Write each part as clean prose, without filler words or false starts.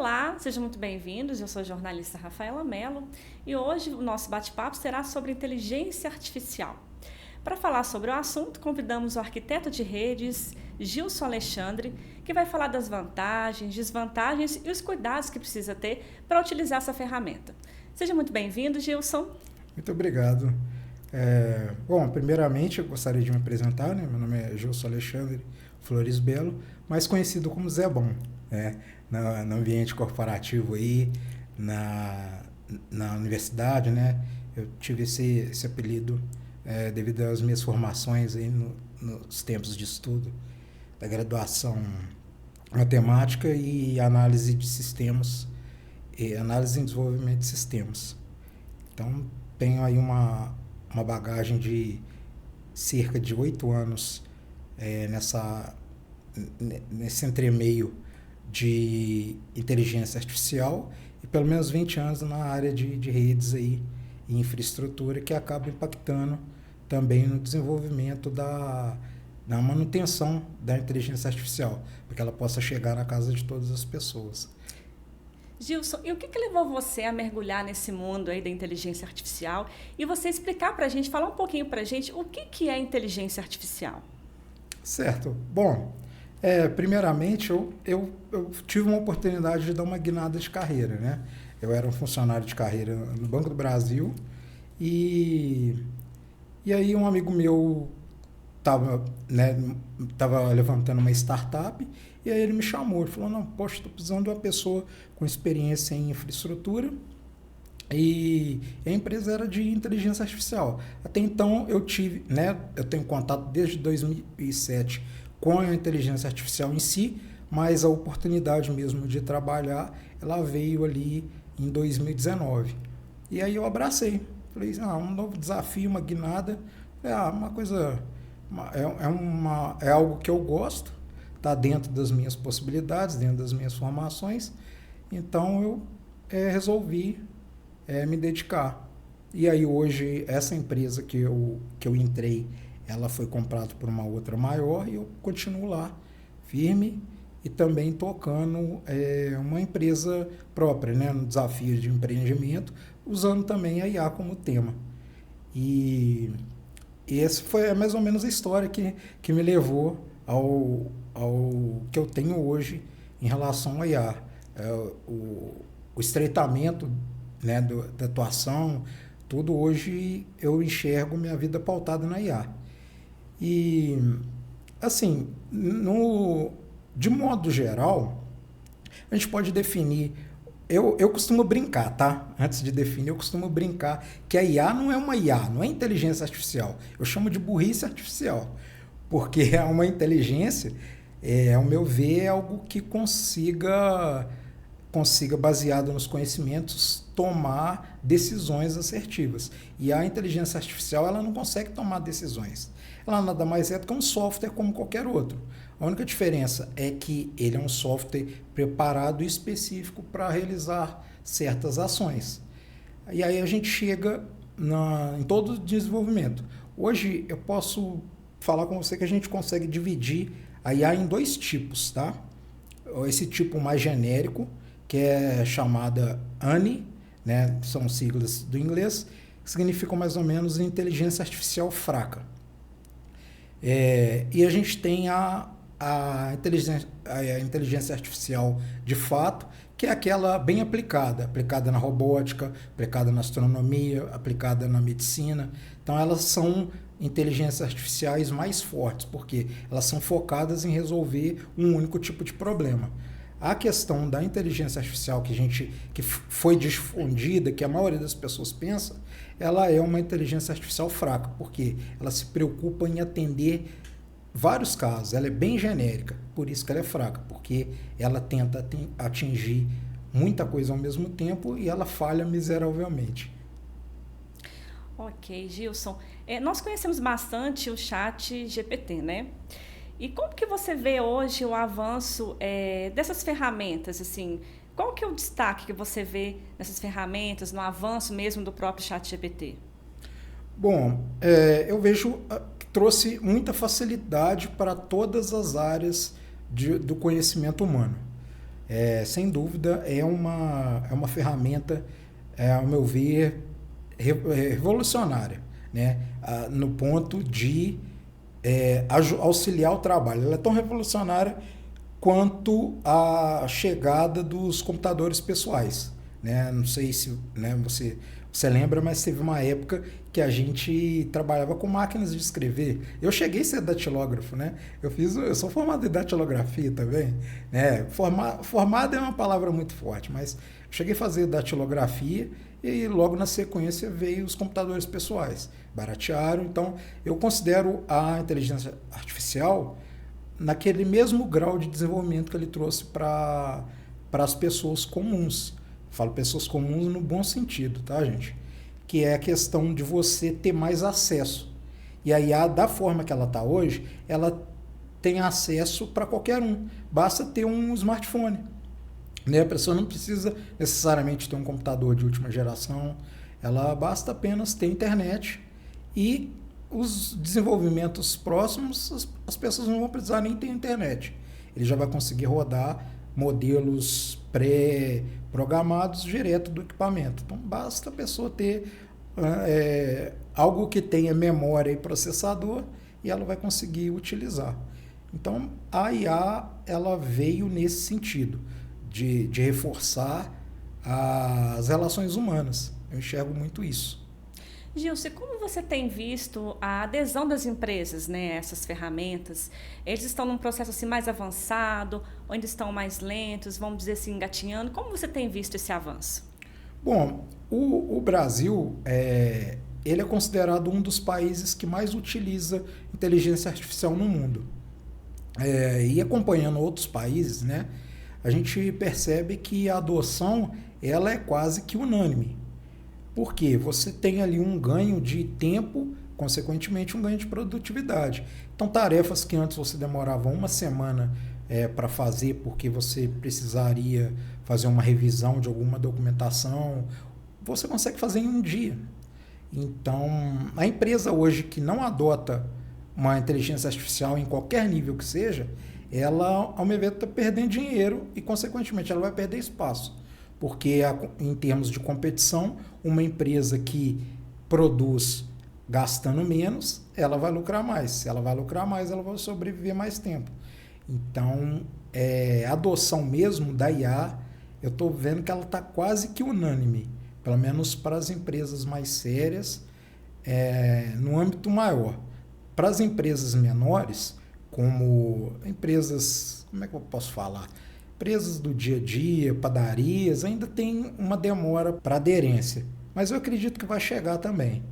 Olá, sejam muito bem-vindos. Eu sou a jornalista Rafaela Mello e hoje o nosso bate-papo será sobre inteligência artificial. Para falar sobre o assunto, convidamos o arquiteto de redes, Gilson Alexandre, que vai falar das vantagens, desvantagens e os cuidados que precisa ter para utilizar essa ferramenta. Seja muito bem-vindo, Gilson. Muito obrigado. Bom, primeiramente eu gostaria de me apresentar, né? Meu nome é Gilson Alexandre Flores Belo, mais conhecido como Zé Bom, né? No ambiente corporativo aí, na universidade, né? Eu tive esse apelido devido às minhas formações aí nos tempos de estudo da graduação matemática e análise de sistemas, e análise e desenvolvimento de sistemas. Então, tenho aí uma bagagem de cerca de 8 anos nesse entremeio de inteligência artificial e pelo menos 20 anos na área de redes aí, e infraestrutura, que acaba impactando também no desenvolvimento na manutenção da inteligência artificial, para que ela possa chegar na casa de todas as pessoas. Gilson, e o que levou você a mergulhar nesse mundo aí da inteligência artificial e você explicar para a gente, falar um pouquinho para a gente o que é inteligência artificial? Certo. Bom, primeiramente eu tive uma oportunidade de dar uma guinada de carreira, né? Eu era um funcionário de carreira no Banco do Brasil e aí um amigo meu tava levantando uma startup e aí ele me chamou, ele falou, não, poxa, estou precisando de uma pessoa com experiência em infraestrutura e a empresa era de inteligência artificial. Até então eu tenho contato desde 2007 com a inteligência artificial em si, mas a oportunidade mesmo de trabalhar, ela veio ali em 2019. E aí eu abracei, falei, um novo desafio, uma guinada, uma coisa, é algo que eu gosto, está dentro das minhas possibilidades, dentro das minhas formações, então eu resolvi me dedicar. E aí hoje essa empresa que eu entrei, ela foi comprada por uma outra maior e eu continuo lá, firme e também tocando uma empresa própria, né, no desafio de empreendimento, usando também a IA como tema. E essa foi mais ou menos a história que me levou ao que eu tenho hoje em relação à IA. O estreitamento, né, da atuação, tudo hoje eu enxergo minha vida pautada na IA. E, assim, de modo geral, a gente pode definir. Eu costumo brincar, tá? Antes de definir, eu costumo brincar que a IA não é uma IA, não é inteligência artificial. Eu chamo de burrice artificial. Porque é uma inteligência, ao meu ver, é algo que consiga, baseado nos conhecimentos, tomar decisões assertivas. E a inteligência artificial, ela não consegue tomar decisões. Ela nada mais é do que um software como qualquer outro. A única diferença é que ele é um software preparado e específico para realizar certas ações. E aí a gente chega em todo o desenvolvimento. Hoje eu posso falar com você que a gente consegue dividir a IA em 2 tipos, tá? Esse tipo mais genérico, que é chamada ANI, né? São siglas do inglês, que significam mais ou menos inteligência artificial fraca. E a gente tem a inteligência artificial de fato, que é aquela bem aplicada na robótica, aplicada na astronomia, aplicada na medicina. Então elas são inteligências artificiais mais fortes, porque elas são focadas em resolver um único tipo de problema. A questão da inteligência artificial que foi difundida, que a maioria das pessoas pensa, ela é uma inteligência artificial fraca, porque ela se preocupa em atender vários casos, ela é bem genérica, por isso que ela é fraca, porque ela tenta atingir muita coisa ao mesmo tempo e ela falha miseravelmente. Ok, Gilson. Nós conhecemos bastante o chat GPT, né? E como que você vê hoje o avanço dessas ferramentas? Assim, qual que é o destaque que você vê nessas ferramentas, no avanço mesmo do próprio chat GPT? Bom, eu vejo que trouxe muita facilidade para todas as áreas do conhecimento humano. Sem dúvida, é uma ferramenta, ao meu ver, revolucionária, né? No ponto de auxiliar o trabalho. Ela é tão revolucionária quanto a chegada dos computadores pessoais, né? Não sei se, né, você lembra, mas teve uma época que a gente trabalhava com máquinas de escrever. Eu cheguei a ser datilógrafo, né? Eu sou formado em datilografia também, né? Formado é uma palavra muito forte, mas eu cheguei a fazer datilografia e logo na sequência veio os computadores pessoais, baratearam. Então, eu considero a inteligência artificial naquele mesmo grau de desenvolvimento que ele trouxe para as pessoas comuns. Falo pessoas comuns no bom sentido, tá, gente? Que é a questão de você ter mais acesso. E a IA, da forma que ela está hoje, ela tem acesso para qualquer um. Basta ter um smartphone, né? A pessoa não precisa necessariamente ter um computador de última geração. Ela basta apenas ter internet, e os desenvolvimentos próximos, as pessoas não vão precisar nem ter internet. Ele já vai conseguir rodar modelos pré-programados direto do equipamento. Então, basta a pessoa ter algo que tenha memória e processador, e ela vai conseguir utilizar. Então, a IA ela veio nesse sentido, de reforçar as relações humanas. Eu enxergo muito isso. Gilce, como você tem visto a adesão das empresas, né, a essas ferramentas? Eles estão num processo assim, mais avançado, ou ainda estão mais lentos, vamos dizer assim, engatinhando? Como você tem visto esse avanço? Bom, o Brasil ele é considerado um dos países que mais utiliza inteligência artificial no mundo. E acompanhando outros países, né, a gente percebe que a adoção ela é quase que unânime. Porque você tem ali um ganho de tempo, consequentemente um ganho de produtividade. Então, tarefas que antes você demorava uma semana para fazer, porque você precisaria fazer uma revisão de alguma documentação, você consegue fazer em um dia. Então, a empresa hoje que não adota uma inteligência artificial em qualquer nível que seja, ela, ao meu ver, está perdendo dinheiro e, consequentemente, ela vai perder espaço. Porque, em termos de competição, uma empresa que produz gastando menos, ela vai lucrar mais. Se ela vai lucrar mais, ela vai sobreviver mais tempo. Então, a adoção mesmo da IA, eu estou vendo que ela está quase que unânime, pelo menos para as empresas mais sérias, no âmbito maior. Para as empresas menores, como empresas, como é que eu posso falar? Empresas do dia a dia, padarias, ainda tem uma demora para aderência. Mas eu acredito que vai chegar também.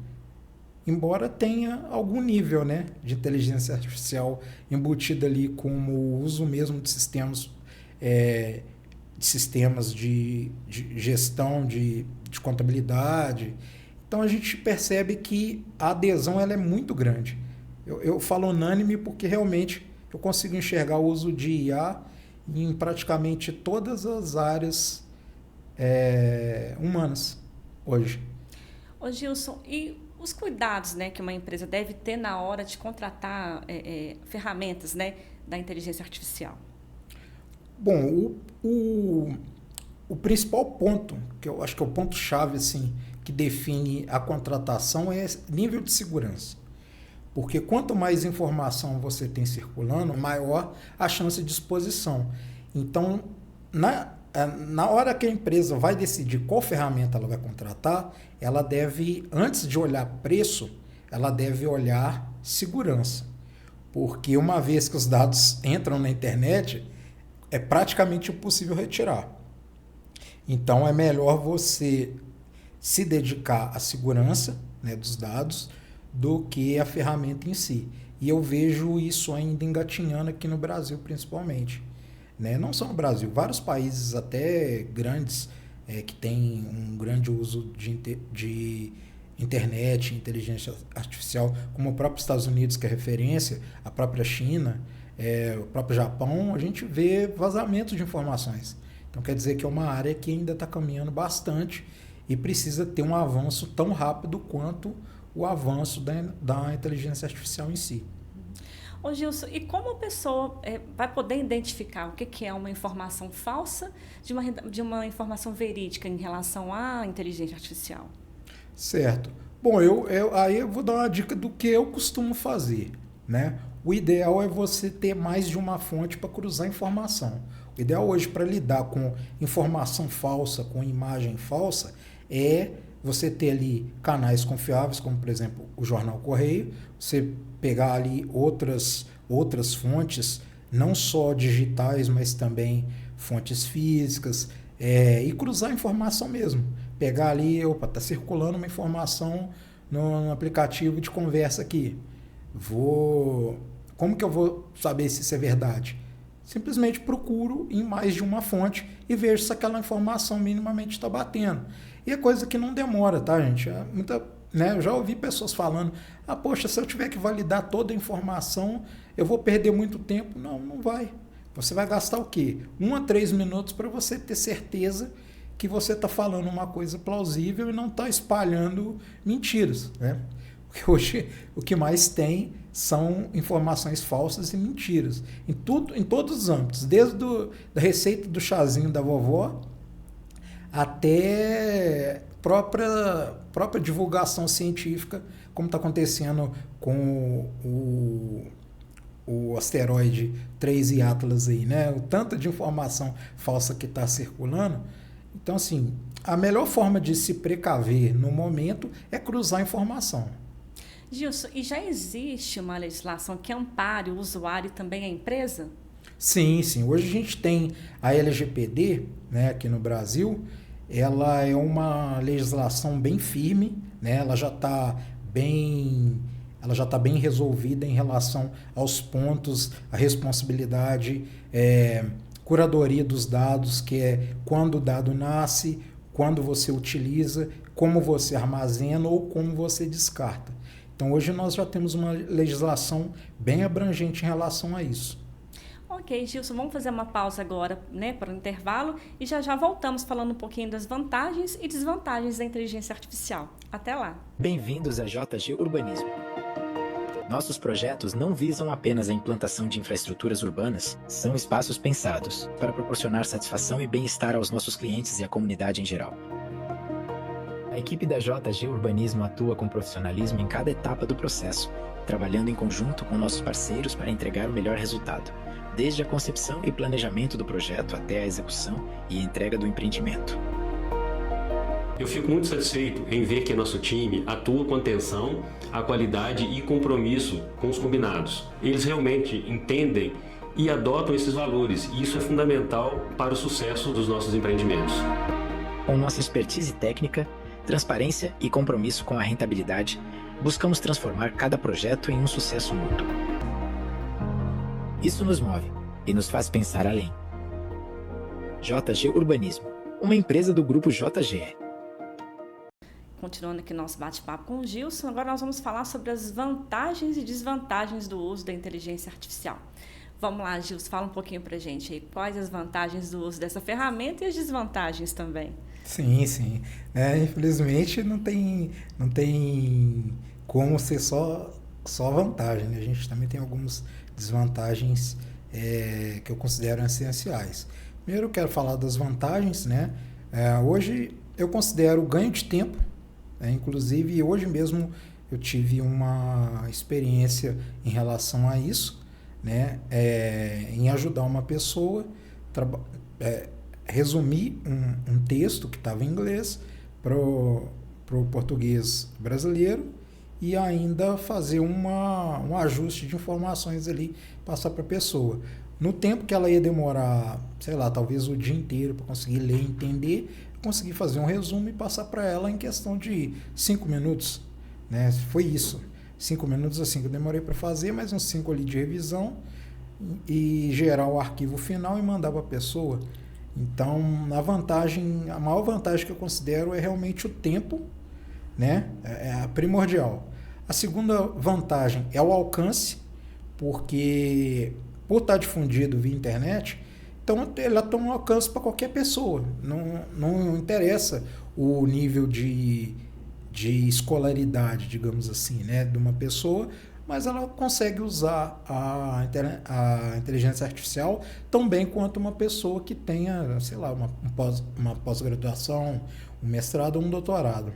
Embora tenha algum nível, né, de inteligência artificial embutida ali como o uso mesmo de sistemas de gestão, de contabilidade. Então a gente percebe que a adesão ela é muito grande. Eu falo unânime porque realmente eu consigo enxergar o uso de IA em praticamente todas as áreas humanas hoje. Ô Gilson, e os cuidados, né, que uma empresa deve ter na hora de contratar ferramentas, né, da inteligência artificial? Bom, o principal ponto, que eu acho que é o ponto-chave assim, que define a contratação é nível de segurança. Porque quanto mais informação você tem circulando, maior a chance de exposição. Então, na hora que a empresa vai decidir qual ferramenta ela vai contratar, ela deve, antes de olhar preço, ela deve olhar segurança. Porque uma vez que os dados entram na internet, é praticamente impossível retirar. Então, é melhor você se dedicar à segurança, né, dos dados, do que a ferramenta em si. E eu vejo isso ainda engatinhando aqui no Brasil, principalmente. Né? Não só no Brasil, vários países até grandes que têm um grande uso de internet, inteligência artificial, como o próprio Estados Unidos, que é referência, a própria China, o próprio Japão, a gente vê vazamento de informações. Então quer dizer que é uma área que ainda está caminhando bastante e precisa ter um avanço tão rápido quanto o avanço da inteligência artificial em si. Ô Gilson, e como a pessoa vai poder identificar o que é uma informação falsa de uma informação verídica em relação à inteligência artificial? Certo. Bom, aí eu vou dar uma dica do que eu costumo fazer, né? O ideal é você ter mais de uma fonte para cruzar informação. O ideal hoje para lidar com informação falsa, com imagem falsa, é você ter ali canais confiáveis, como por exemplo o Jornal Correio, você pegar ali outras fontes, não só digitais, mas também fontes físicas, e cruzar a informação mesmo. Pegar ali, opa, está circulando uma informação no aplicativo de conversa aqui. Como que eu vou saber se isso é verdade? Simplesmente procuro em mais de uma fonte e vejo se aquela informação minimamente está batendo. E é coisa que não demora, tá, gente? Eu já ouvi pessoas falando, poxa, se eu tiver que validar toda a informação, eu vou perder muito tempo. Não, não vai. Você vai gastar o quê? 1 a 3 minutos para você ter certeza que você está falando uma coisa plausível e não está espalhando mentiras, né? Porque hoje o que mais tem são informações falsas e mentiras. Em todos os âmbitos, desde da receita do chazinho da vovó até própria divulgação científica, como está acontecendo com o asteroide 3 e Atlas aí, né? O tanto de informação falsa que está circulando. Então, assim, a melhor forma de se precaver no momento é cruzar informação. Gilson, e já existe uma legislação que ampare o usuário e também a empresa? Sim, sim. Hoje a gente tem a LGPD, né, aqui no Brasil. Ela é uma legislação bem firme, né? Ela já está bem resolvida em relação aos pontos, a responsabilidade, curadoria dos dados, que é quando o dado nasce, quando você utiliza, como você armazena ou como você descarta. Então, hoje nós já temos uma legislação bem abrangente em relação a isso. Ok, Gilson, vamos fazer uma pausa agora, né, para o intervalo e já voltamos falando um pouquinho das vantagens e desvantagens da inteligência artificial. Até lá! Bem-vindos a JG Urbanismo. Nossos projetos não visam apenas a implantação de infraestruturas urbanas, são espaços pensados para proporcionar satisfação e bem-estar aos nossos clientes e à comunidade em geral. A equipe da JG Urbanismo atua com profissionalismo em cada etapa do processo, trabalhando em conjunto com nossos parceiros para entregar o melhor resultado, desde a concepção e planejamento do projeto até a execução e entrega do empreendimento. Eu fico muito satisfeito em ver que nosso time atua com atenção, a qualidade e compromisso com os combinados. Eles realmente entendem e adotam esses valores, e isso é fundamental para o sucesso dos nossos empreendimentos. Com nossa expertise técnica, transparência e compromisso com a rentabilidade, buscamos transformar cada projeto em um sucesso mútuo. Isso nos move e nos faz pensar além. JG Urbanismo, uma empresa do grupo JGE. Continuando aqui nosso bate-papo com o Gilson, agora nós vamos falar sobre as vantagens e desvantagens do uso da inteligência artificial. Vamos lá, Gilson, fala um pouquinho pra gente aí, quais as vantagens do uso dessa ferramenta e as desvantagens também. Sim, sim. Infelizmente não tem como ser só vantagem, né? A gente também tem algumas desvantagens que eu considero essenciais. Primeiro eu quero falar das vantagens, né? Hoje eu considero ganho de tempo, inclusive hoje mesmo eu tive uma experiência em relação a isso, né? Em ajudar uma pessoa resumir um texto que estava em inglês para o português brasileiro e ainda fazer um ajuste de informações ali, passar para a pessoa. No tempo que ela ia demorar, sei lá, talvez o dia inteiro para conseguir ler e entender, consegui fazer um resumo e passar para ela em questão de 5 minutos. Né? Foi isso. 5 minutos assim que eu demorei para fazer, mais uns 5 ali de revisão e gerar o arquivo final e mandar para a pessoa. Então, a maior vantagem que eu considero é realmente o tempo, né? É a primordial. A segunda vantagem é o alcance, porque por estar difundido via internet, então ela tem um alcance para qualquer pessoa. Não interessa o nível de escolaridade, digamos assim, né, de uma pessoa. mas ela consegue usar a inteligência artificial tão bem quanto uma pessoa que tenha, sei lá, uma pós-graduação, um mestrado ou um doutorado.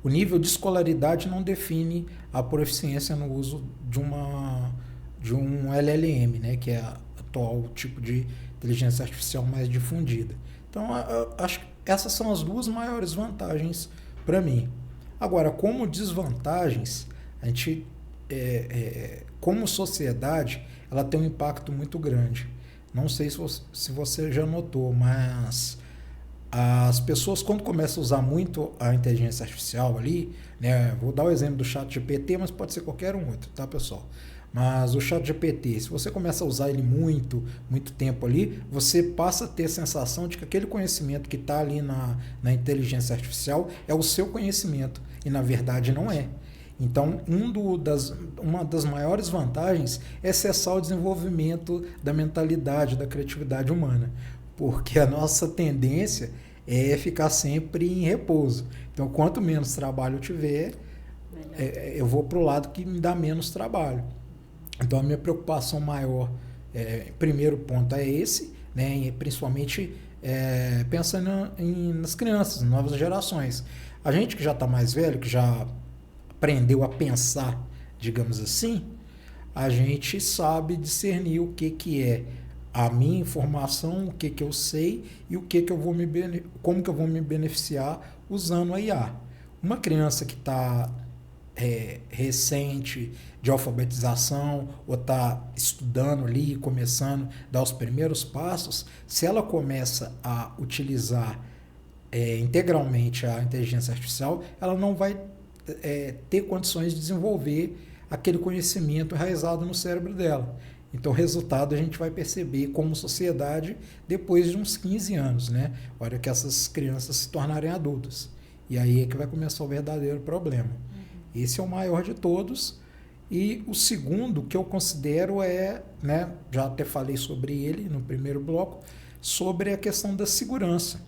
O nível de escolaridade não define a proficiência no uso de um LLM, né, que é o atual tipo de inteligência artificial mais difundida. Então, acho que essas são as duas maiores vantagens para mim. Agora, como desvantagens, a gente, como sociedade, ela tem um impacto muito grande. Não sei se você já notou, mas as pessoas, quando começam a usar muito a inteligência artificial ali, né, vou dar o exemplo do ChatGPT, mas pode ser qualquer um outro, tá, pessoal? Mas o ChatGPT, se você começa a usar ele muito tempo ali, você passa a ter a sensação de que aquele conhecimento que está ali na inteligência artificial é o seu conhecimento, e na verdade não é. Então, uma das maiores vantagens é cessar o desenvolvimento da mentalidade, da criatividade humana, porque a nossa tendência é ficar sempre em repouso. Então, quanto menos trabalho eu tiver, eu vou para o lado que me dá menos trabalho. Então, a minha preocupação maior, primeiro ponto é esse, né, principalmente pensando nas crianças, nas novas gerações. A gente que já está mais velho, que já aprendeu a pensar, digamos assim, a gente sabe discernir o que é a minha informação, o que eu sei e como que eu vou me beneficiar usando a IA. Uma criança que está recente de alfabetização ou está estudando ali, começando a dar os primeiros passos, se ela começa a utilizar integralmente a inteligência artificial, ela não vai ter condições de desenvolver aquele conhecimento enraizado no cérebro dela. Então, o resultado a gente vai perceber como sociedade depois de uns 15 anos, né? A hora que essas crianças se tornarem adultas. E aí é que vai começar o verdadeiro problema. Esse é o maior de todos. E o segundo que eu considero né, já até falei sobre ele no primeiro bloco, sobre a questão da segurança.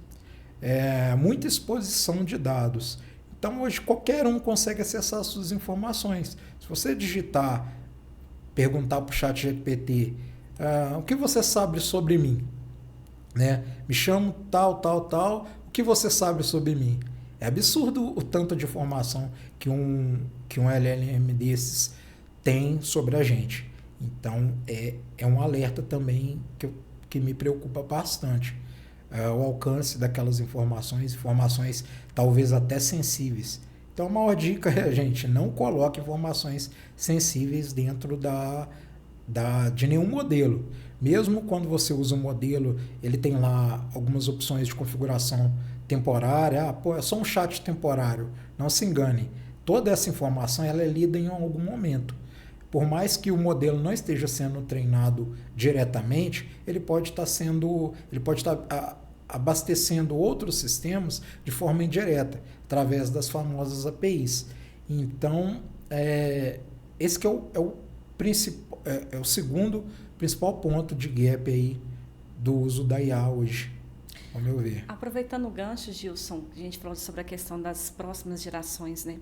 Muita exposição de dados. Então, hoje, qualquer um consegue acessar as suas informações. Se você perguntar para o ChatGPT, o que você sabe sobre mim? Né? Me chamo tal, o que você sabe sobre mim? É absurdo o tanto de informação que um LLM desses tem sobre a gente. Então, é um alerta também que me preocupa bastante. O alcance daquelas informações talvez até sensíveis. Então, a maior dica é, gente, não coloque informações sensíveis dentro de nenhum modelo. Mesmo quando você usa um modelo, ele tem lá algumas opções de configuração temporária. É só um chat temporário. Não se engane. Toda essa informação ela é lida em algum momento. Por mais que o modelo não esteja sendo treinado diretamente, ele pode estar abastecendo outros sistemas de forma indireta, através das famosas APIs. Então, esse que é o segundo principal ponto de gap aí do uso da IA hoje, ao meu ver. Aproveitando o gancho, Gilson, a gente falou sobre a questão das próximas gerações, né?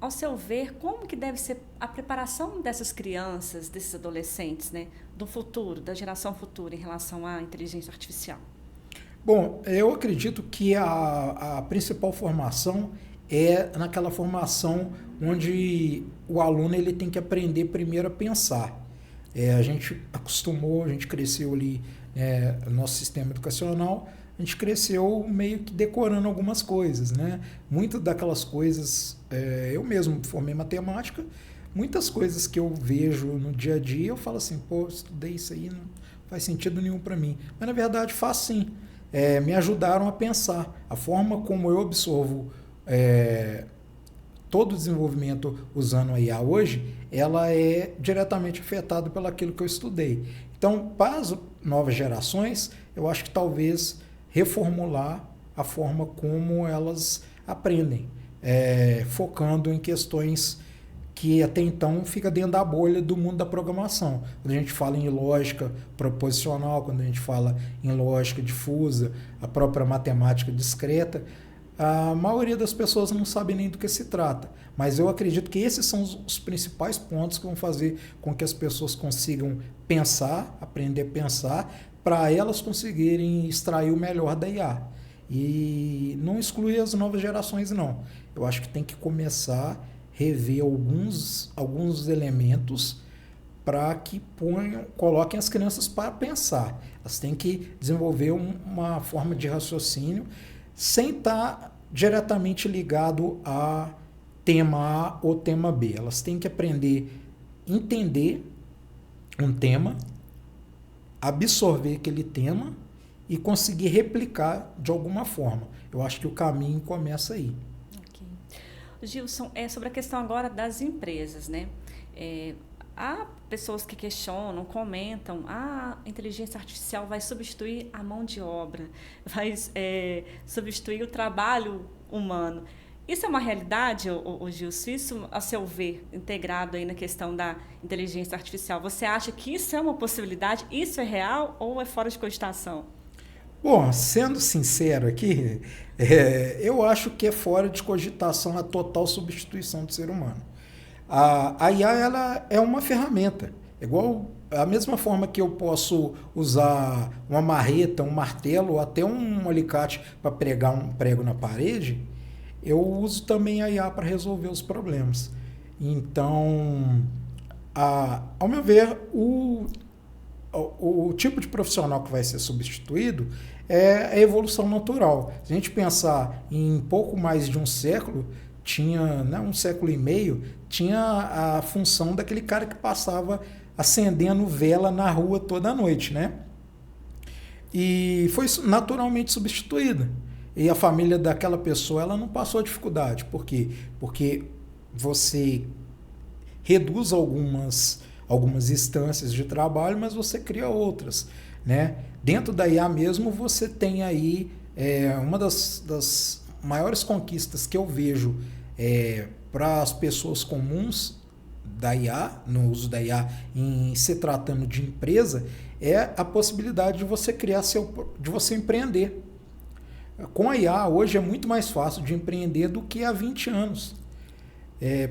Ao seu ver, como que deve ser a preparação dessas crianças, desses adolescentes, né, do futuro, da geração futura em relação à inteligência artificial? Bom, eu acredito que a principal formação é naquela formação onde o aluno ele tem que aprender primeiro a pensar. A gente cresceu ali, no nosso sistema educacional, a gente cresceu meio que decorando algumas coisas, né? Muitas daquelas coisas, eu mesmo formei matemática, muitas coisas que eu vejo no dia a dia, eu falo assim, estudei isso aí, não faz sentido nenhum para mim. Mas na verdade faz sim. Me ajudaram a pensar. A forma como eu absorvo todo o desenvolvimento usando a IA hoje, ela é diretamente afetada pelo aquilo que eu estudei. Então, para as novas gerações, eu acho que talvez reformular a forma como elas aprendem, focando em questões que até então fica dentro da bolha do mundo da programação. Quando a gente fala em lógica proposicional, quando a gente fala em lógica difusa, a própria matemática discreta, A maioria das pessoas não sabe nem do que se trata, mas eu acredito que esses são os principais pontos que vão fazer com que as pessoas consigam pensar, aprender a pensar, para elas conseguirem extrair o melhor da IA. E não excluir as novas gerações, não. Eu acho que tem que começar a rever alguns elementos para que coloquem as crianças para pensar. Elas têm que desenvolver uma forma de raciocínio sem estar diretamente ligado a tema A ou tema B. Elas têm que aprender a entender um tema, absorver aquele tema e conseguir replicar de alguma forma. Eu acho que o caminho começa aí. Okay. Gilson, sobre a questão agora das empresas, né? Há pessoas que questionam, comentam, a inteligência artificial vai substituir a mão de obra, vai substituir o trabalho humano. Isso é uma realidade, Gilson? Isso, a seu ver, integrado aí na questão da inteligência artificial, você acha que isso é uma possibilidade? Isso é real ou é fora de cogitação? Bom, sendo sincero aqui, eu acho que é fora de cogitação a total substituição do ser humano. A IA ela é uma ferramenta, igual a mesma forma que eu posso usar uma marreta, um martelo, ou até um alicate para pregar um prego na parede, eu uso também a IA para resolver os problemas. Então, ao meu ver, o tipo de profissional que vai ser substituído é a evolução natural. Se a gente pensar em pouco mais de um século, tinha, né, um século e meio, tinha a função daquele cara que passava acendendo vela na rua toda noite, né? E foi naturalmente substituída. E a família daquela pessoa, ela não passou dificuldade. Por quê? Porque você reduz algumas instâncias de trabalho, mas você cria outras, né? Dentro da IA mesmo, você tem aí uma das maiores conquistas que eu vejo para as pessoas comuns da IA, no uso da IA em se tratando de empresa, é a possibilidade de você de você empreender. Com a IA, hoje é muito mais fácil de empreender do que há 20 anos.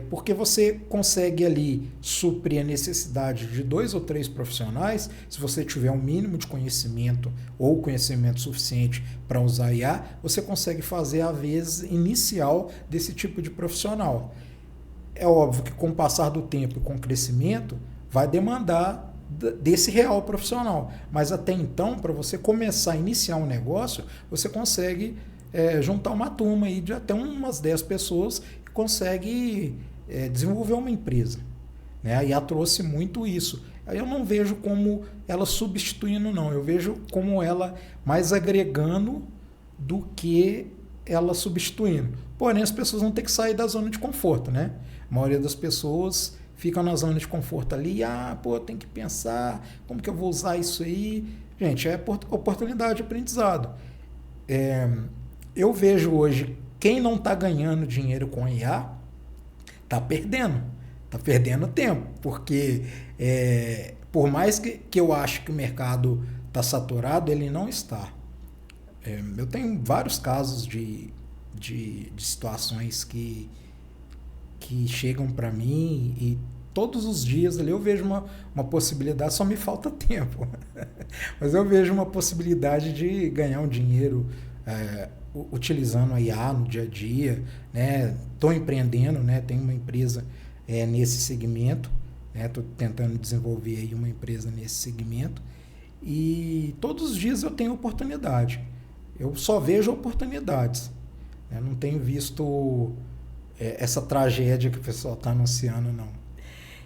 Porque você consegue ali suprir a necessidade de 2 ou 3 profissionais, se você tiver um mínimo de conhecimento ou conhecimento suficiente para usar a IA, você consegue fazer a vez inicial desse tipo de profissional. É óbvio que com o passar do tempo e com o crescimento, vai demandar desse real profissional. Mas até então, para você começar a iniciar um negócio, você consegue juntar uma turma aí de até umas 10 pessoas que consegue desenvolver uma empresa, né? A IA trouxe muito isso. Eu não vejo como ela substituindo, não. Eu vejo como ela mais agregando do que ela substituindo. Porém, as pessoas vão ter que sair da zona de conforto, né? A maioria das pessoas ficam na zona de conforto ali. Tem que pensar, como que eu vou usar isso aí? Gente, é oportunidade de aprendizado. Eu vejo hoje, quem não está ganhando dinheiro com a IA, está perdendo tempo, porque por mais que eu acho que o mercado está saturado, ele não está. Eu tenho vários casos de situações que chegam para mim e todos os dias ali eu vejo uma possibilidade, só me falta tempo, mas eu vejo uma possibilidade de ganhar um dinheiro utilizando a IA no dia a dia, né? Estou empreendendo, né? Tenho uma empresa nesse segmento, né? Estou tentando desenvolver aí uma empresa nesse segmento e todos os dias eu tenho oportunidade. Eu só vejo oportunidades, né? Não tenho visto essa tragédia que o pessoal está anunciando, não.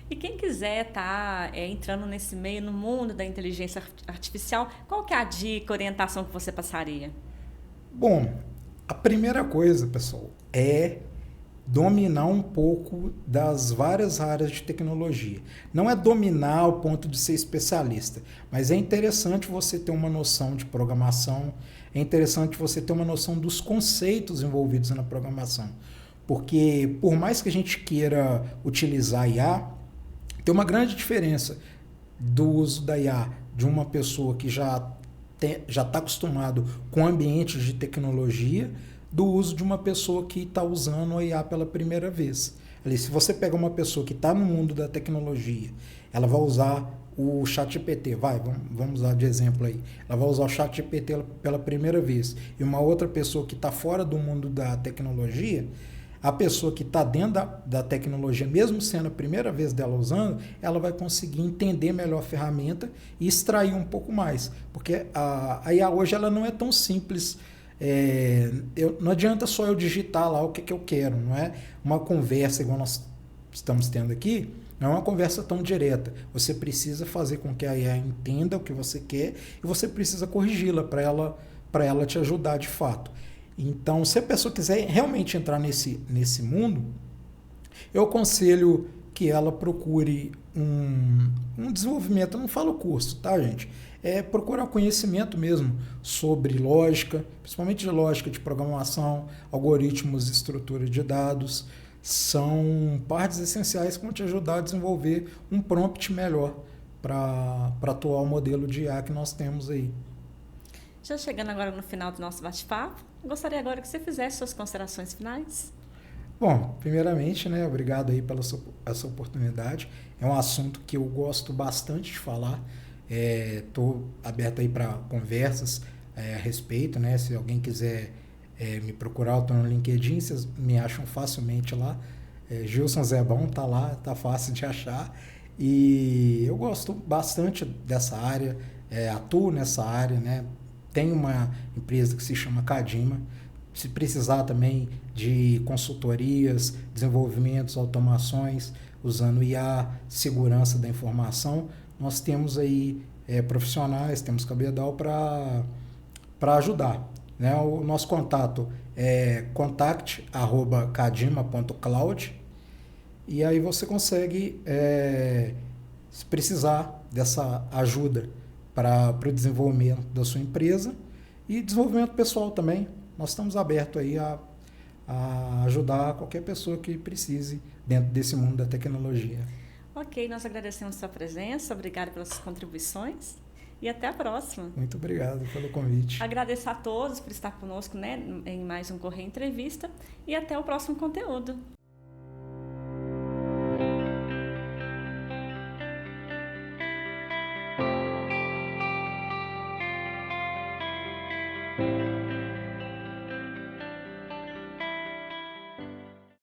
E quem quiser estar entrando nesse meio, no mundo da inteligência artificial, qual que é a dica, orientação que você passaria? Bom, a primeira coisa, pessoal, é dominar um pouco das várias áreas de tecnologia. Não é dominar ao ponto de ser especialista, mas é interessante você ter uma noção de programação, é interessante você ter uma noção dos conceitos envolvidos na programação. Porque por mais que a gente queira utilizar a IA, tem uma grande diferença do uso da IA de uma pessoa que já está acostumado com ambientes de tecnologia do uso de uma pessoa que está usando a IA pela primeira vez. Ali, se você pega uma pessoa que está no mundo da tecnologia, ela vai usar o ChatGPT, vamos usar de exemplo aí, ela vai usar o ChatGPT pela primeira vez, e uma outra pessoa que está fora do mundo da tecnologia, a pessoa que está dentro da tecnologia, mesmo sendo a primeira vez dela usando, ela vai conseguir entender melhor a ferramenta e extrair um pouco mais. Porque a IA hoje ela não é tão simples. Não adianta só eu digitar lá o que eu quero. Não é uma conversa igual nós estamos tendo aqui. Não é uma conversa tão direta. Você precisa fazer com que a IA entenda o que você quer e você precisa corrigi-la para ela te ajudar de fato. Então, se a pessoa quiser realmente entrar nesse mundo, eu aconselho que ela procure um desenvolvimento, eu não falo curso, tá, gente? É procurar conhecimento mesmo sobre lógica, principalmente de lógica de programação, algoritmos, estrutura de dados, são partes essenciais que vão te ajudar a desenvolver um prompt melhor para o atual modelo de IA que nós temos aí. Já chegando agora no final do nosso bate-papo, gostaria agora que você fizesse suas considerações finais. Bom, primeiramente, né, obrigado aí pela essa oportunidade. É um assunto que eu gosto bastante de falar. Estou aberto aí para conversas a respeito, né? Se alguém quiser me procurar, eu estou no LinkedIn, vocês me acham facilmente lá. Gilson Zebão tá lá, tá fácil de achar. E eu gosto bastante dessa área, atuo nessa área, né? Tem uma empresa que se chama Cadima. Se precisar também de consultorias, desenvolvimentos, automações, usando IA, segurança da informação, nós temos aí profissionais, temos cabedal para ajudar. Né? O nosso contato é contact@cadima.cloud e aí você consegue, se precisar dessa ajuda para o desenvolvimento da sua empresa e desenvolvimento pessoal também. Nós estamos abertos aí a ajudar qualquer pessoa que precise dentro desse mundo da tecnologia. Ok, nós agradecemos a sua presença, obrigado pelas suas contribuições e até a próxima. Muito obrigado pelo convite. Agradeço a todos por estar conosco, né, em mais um Correio Entrevista e até o próximo conteúdo.